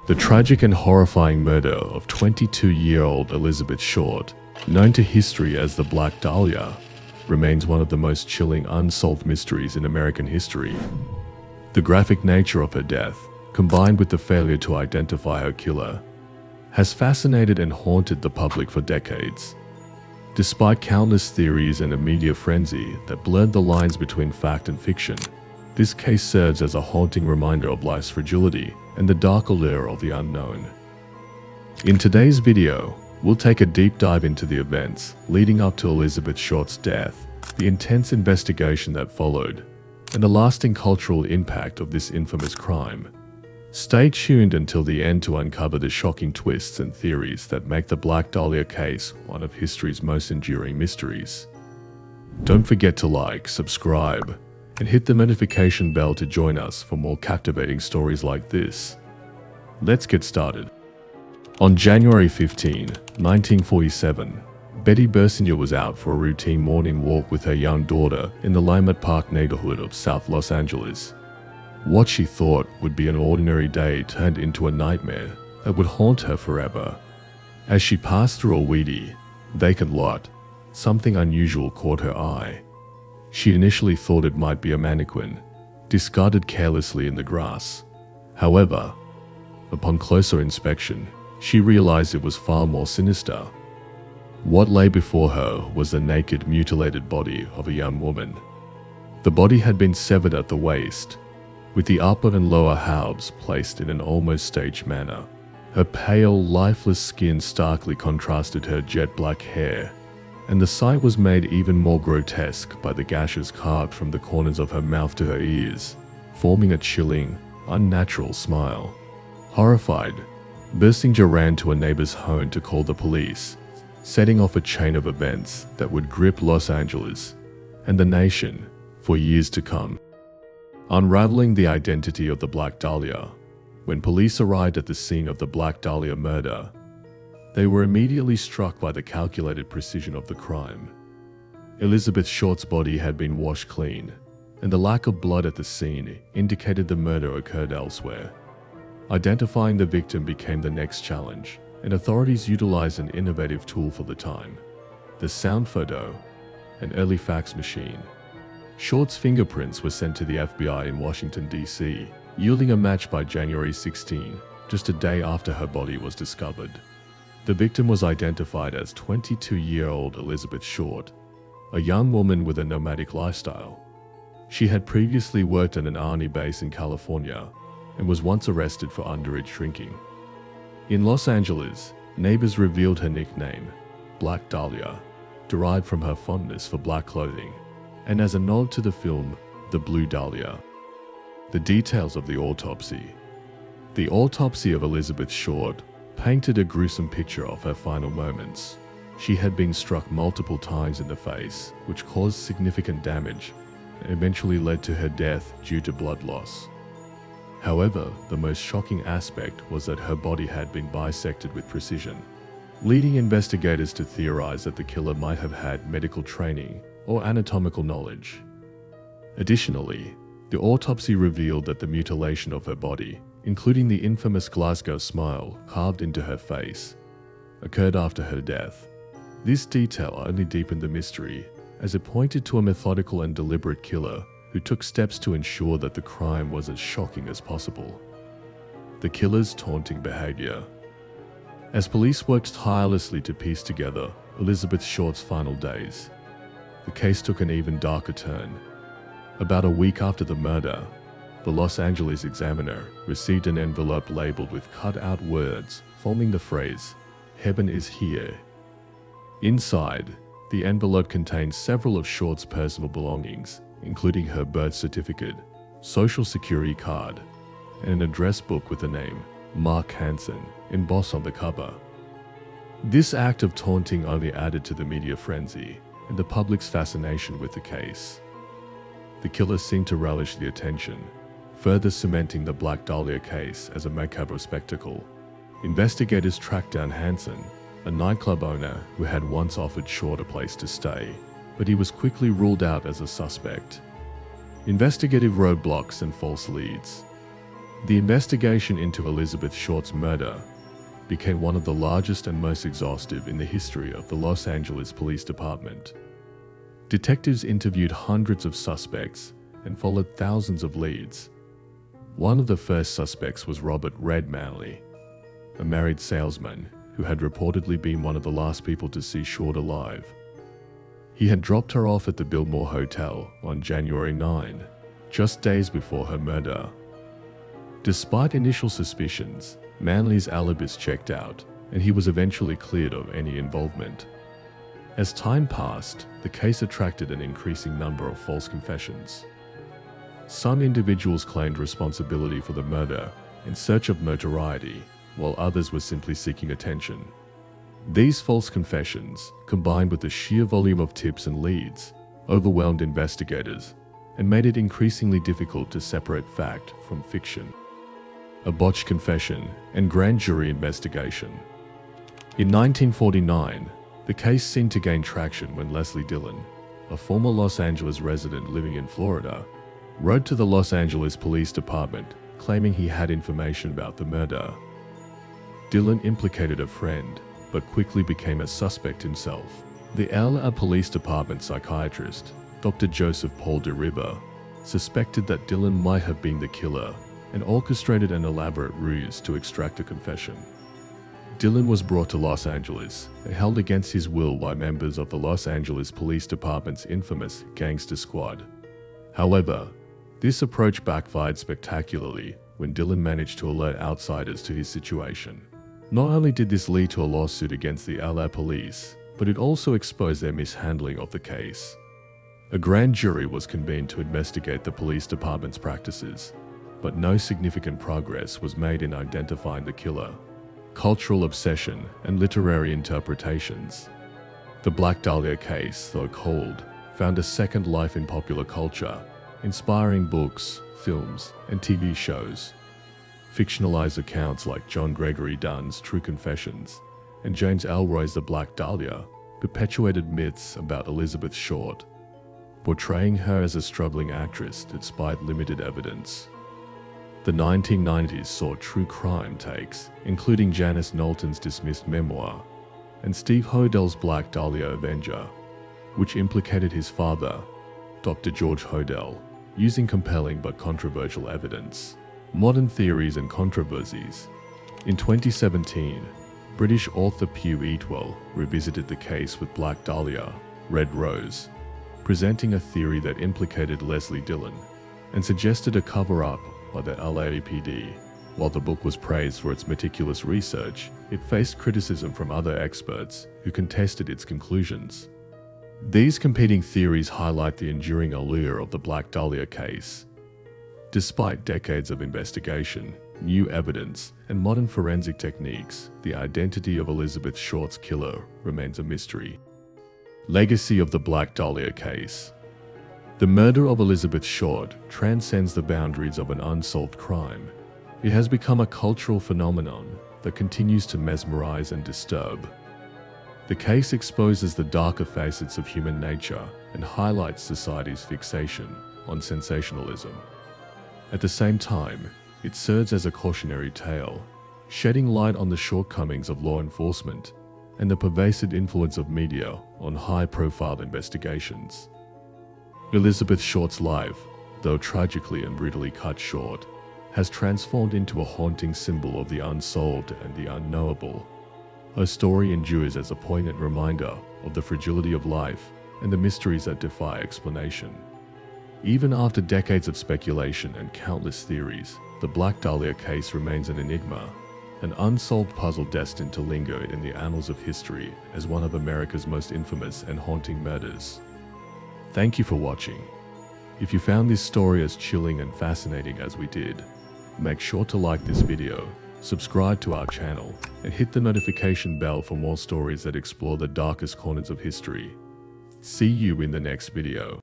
The tragic and horrifying murder of 22-year-old Elizabeth Short, known to history as the Black Dahlia, remains one of the most chilling unsolved mysteries in American history. The graphic nature of her death, combined with the failure to identify her killer, has fascinated and haunted the public for decades. Despite countless theories and a media frenzy that blurred the lines between fact and fiction, this case serves as a haunting reminder of life's fragility and the dark allure of the unknown. In today's video, we'll take a deep dive into the events leading up to Elizabeth Short's death, the intense investigation that followed, and the lasting cultural impact of this infamous crime. Stay tuned until the end to uncover the shocking twists and theories that make the Black Dahlia case one of history's most enduring mysteries. Don't forget to like, subscribe, and hit the notification bell to join us for more captivating stories like this. Let's get started. On January 15, 1947, Betty Bersinger was out for a routine morning walk with her young daughter in the Limerick Park neighborhood of South Los Angeles. What she thought would be an ordinary day turned into a nightmare that would haunt her forever. As she passed through a weedy, vacant lot, something unusual caught her eye. She initially thought it might be a mannequin, discarded carelessly in the grass. However, upon closer inspection, she realized it was far more sinister. What lay before her was the naked, mutilated body of a young woman. The body had been severed at the waist, with the upper and lower halves placed in an almost staged manner. Her pale, lifeless skin starkly contrasted her jet black hair, and the sight was made even more grotesque by the gashes carved from the corners of her mouth to her ears, forming a chilling, unnatural smile. Horrified, Bersinger ran to a neighbor's home to call the police, setting off a chain of events that would grip Los Angeles and the nation for years to come. Unraveling the identity of the Black Dahlia. When police arrived at the scene of the Black Dahlia murder, they were immediately struck by the calculated precision of the crime. Elizabeth Short's body had been washed clean, and the lack of blood at the scene indicated the murder occurred elsewhere. Identifying the victim became the next challenge, and authorities utilized an innovative tool for the time: the sound photo, an early fax machine. Short's fingerprints were sent to the FBI in Washington, D.C., yielding a match by January 16, just a day after her body was discovered. The victim was identified as 22-year-old Elizabeth Short, a young woman with a nomadic lifestyle. She had previously worked at an Army base in California and was once arrested for underage drinking. In Los Angeles, neighbors revealed her nickname, Black Dahlia, derived from her fondness for black clothing, and as a nod to the film The Blue Dahlia. The details of the autopsy. The autopsy of Elizabeth Short painted a gruesome picture of her final moments. She had been struck multiple times in the face, which caused significant damage and eventually led to her death due to blood loss. However, the most shocking aspect was that her body had been bisected with precision, leading investigators to theorize that the killer might have had medical training or anatomical knowledge. Additionally, the autopsy revealed that the mutilation of her body, including the infamous Glasgow smile carved into her face, occurred after her death. This detail only deepened the mystery, as it pointed to a methodical and deliberate killer who took steps to ensure that the crime was as shocking as possible. The killer's taunting behavior. As police worked tirelessly to piece together Elizabeth Short's final days, the case took an even darker turn. About a week after the murder, the Los Angeles Examiner received an envelope labeled with cut-out words forming the phrase, "Heaven is here." Inside, the envelope contained several of Short's personal belongings, including her birth certificate, social security card, and an address book with the name Mark Hansen embossed on the cover. This act of taunting only added to the media frenzy and the public's fascination with the case. The killer seemed to relish the attention, further cementing the Black Dahlia case as a macabre spectacle. Investigators tracked down Hansen, a nightclub owner who had once offered Short a place to stay, but he was quickly ruled out as a suspect. Investigative roadblocks and false leads. The investigation into Elizabeth Short's murder became one of the largest and most exhaustive in the history of the Los Angeles Police Department. Detectives interviewed hundreds of suspects and followed thousands of leads. One of the first suspects was Robert "Red" Manley, a married salesman who had reportedly been one of the last people to see Short alive. He had dropped her off at the Biltmore Hotel on January 9, just days before her murder. Despite initial suspicions, Manley's alibis checked out, and he was eventually cleared of any involvement. As time passed, the case attracted an increasing number of false confessions. Some individuals claimed responsibility for the murder in search of notoriety, while others were simply seeking attention. These false confessions, combined with the sheer volume of tips and leads, overwhelmed investigators and made it increasingly difficult to separate fact from fiction. A botched confession and grand jury investigation. In 1949, the case seemed to gain traction when Leslie Dillon, a former Los Angeles resident living in Florida, wrote to the Los Angeles Police Department claiming he had information about the murder. Dillon implicated a friend, but quickly became a suspect himself. The LA Police Department psychiatrist, Dr. Joseph Paul DeRiver, suspected that Dillon might have been the killer and orchestrated an elaborate ruse to extract a confession. Dillon was brought to Los Angeles and held against his will by members of the Los Angeles Police Department's infamous Gangster Squad. However, this approach backfired spectacularly when Dillon managed to alert outsiders to his situation. Not only did this lead to a lawsuit against the LA police, but it also exposed their mishandling of the case. A grand jury was convened to investigate the police department's practices, but no significant progress was made in identifying the killer. Cultural obsession and literary interpretations. The Black Dahlia case, though cold, found a second life in popular culture, inspiring books, films, and TV shows. Fictionalized accounts like John Gregory Dunn's True Confessions and James Ellroy's The Black Dahlia perpetuated myths about Elizabeth Short, portraying her as a struggling actress despite limited evidence. The 1990s saw true crime takes, including Janice Knowlton's dismissed memoir and Steve Hodell's Black Dahlia Avenger, which implicated his father, Dr. George Hodel, using compelling but controversial evidence. Modern theories and controversies. In 2017, British author Pugh Eatwell revisited the case with Black Dahlia, Red Rose, presenting a theory that implicated Leslie Dillon and suggested a cover-up by the LAPD. While the book was praised for its meticulous research, it faced criticism from other experts who contested its conclusions. These competing theories highlight the enduring allure of the Black Dahlia case. Despite decades of investigation, new evidence, and modern forensic techniques, the identity of Elizabeth Short's killer remains a mystery. Legacy of the Black Dahlia case. The murder of Elizabeth Short transcends the boundaries of an unsolved crime. It has become a cultural phenomenon that continues to mesmerize and disturb. The case exposes the darker facets of human nature and highlights society's fixation on sensationalism. At the same time, it serves as a cautionary tale, shedding light on the shortcomings of law enforcement and the pervasive influence of media on high-profile investigations. Elizabeth Short's life, though tragically and brutally cut short, has transformed into a haunting symbol of the unsolved and the unknowable. Her story endures as a poignant reminder of the fragility of life and the mysteries that defy explanation. Even after decades of speculation and countless theories, the Black Dahlia case remains an enigma, an unsolved puzzle destined to linger in the annals of history as one of America's most infamous and haunting murders. Thank you for watching. If you found this story as chilling and fascinating as we did, make sure to like this video, subscribe to our channel, and hit the notification bell for more stories that explore the darkest corners of history. See you in the next video.